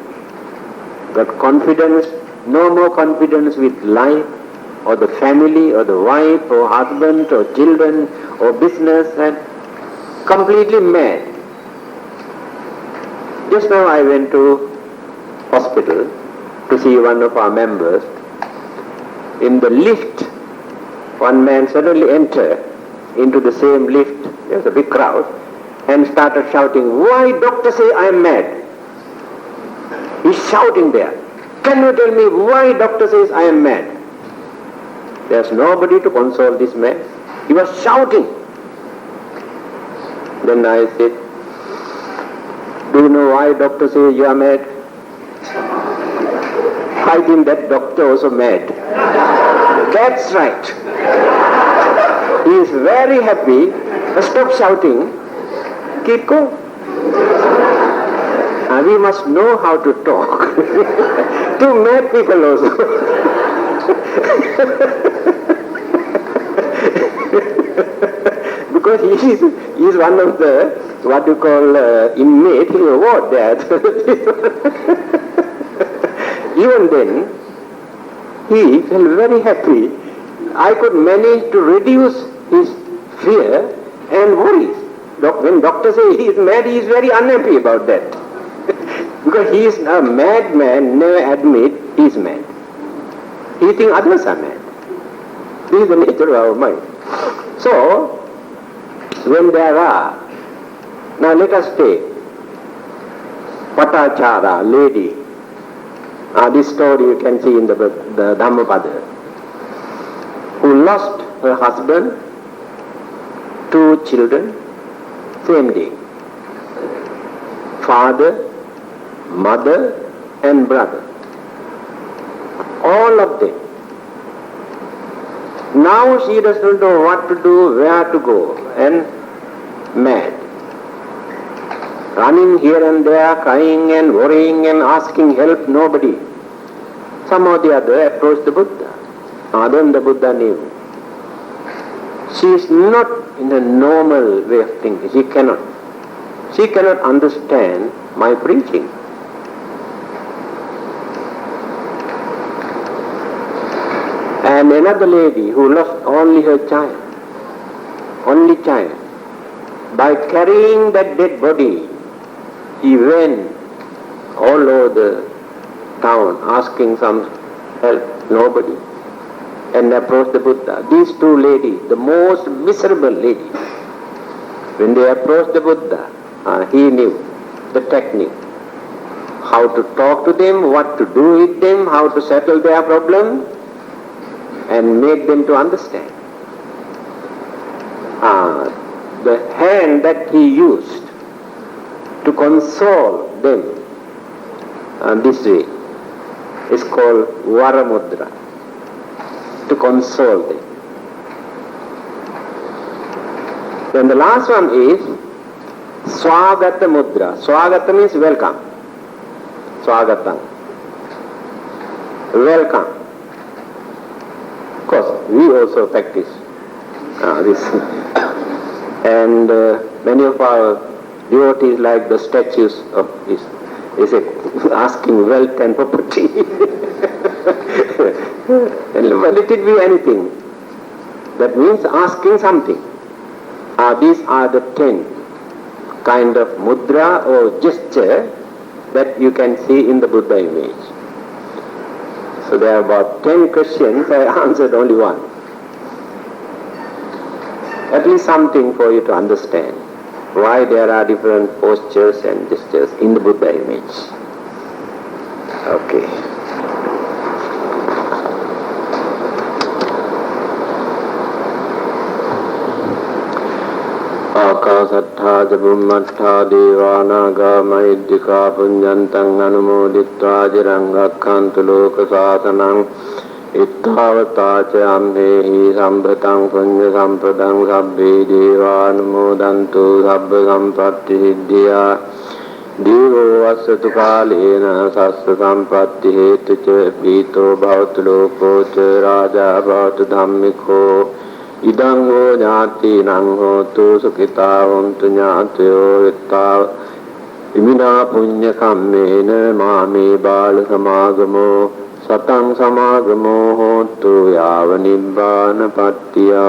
got confidence, no more confidence with life, or the family, or the wife, or husband, or children, or business, and completely mad. Just now I went to hospital to see one of our members. In the lift, one man suddenly entered into the same lift, there was a big crowd, and started shouting, why doctor say I am mad? He's shouting there. Can you tell me why doctor says I am mad? There's nobody to console this man. He was shouting. Then I said, do you know why doctor says you are mad? I think that doctor also mad. That's right. He is very happy. Stop shouting. Keep going. We must know how to talk to mad people also. Because he is one of the, what you call, inmate, he was that. Even then, he felt very happy. I could manage to reduce his fear and worries. When doctor says he is mad, he is very unhappy about that. Because he is a madman, never admit he is mad. He thinks others are mad. This is the nature of our mind. So, when there are, now let us take Patachara, lady. This story you can see in the Dhammapada, who lost her husband, 2 children, same day. Father, mother and brother. All of them. Now she doesn't know what to do, where to go, and mad. Running here and there, crying and worrying and asking help, nobody. Somehow or the other approached the Buddha. Then the Buddha knew. She is not in a normal way of thinking. She cannot. she cannot understand my preaching. And another lady who lost only her child, only child, by carrying that dead body, he went all over the town asking some help, nobody, and approached the Buddha. These two ladies, the most miserable ladies, when they approached the Buddha, he knew the technique, how to talk to them, what to do with them, how to settle their problem, and make them to understand. The hand that he used to console them this way is called Varamudra, to console them. Then the last one is Swagata Mudra. Swagata means welcome. Swagatam. Welcome. Of course, we also practice this. And many of our devotees, like the statues of this, is asking wealth and property. And let it be anything. That means asking something. These are the 10 kind of mudra or gesture that you can see in the Buddha image. So there are about 10 questions, I answered only one. At least something for you to understand why there are different postures and gestures in the Buddha image. Okay. Akasattha Jabummattha Devanaga Mahiddhika Punyantang Anumoditva Jirangakkantu Lokasasanang Ittavata ca ammehi sambhatang punya sampadang sabbe devanumodantu sabba sampatti siddhya devo asatu kalena sassa sampatti hetu ca pito bhavatu loko ca raja bhavatu dhammiko idang ho jnati nang hotu sukhita hontu jnatyo vitta imina punya kammena mame bala samagamo Satang samagamo hotu yava nibbana pattiya.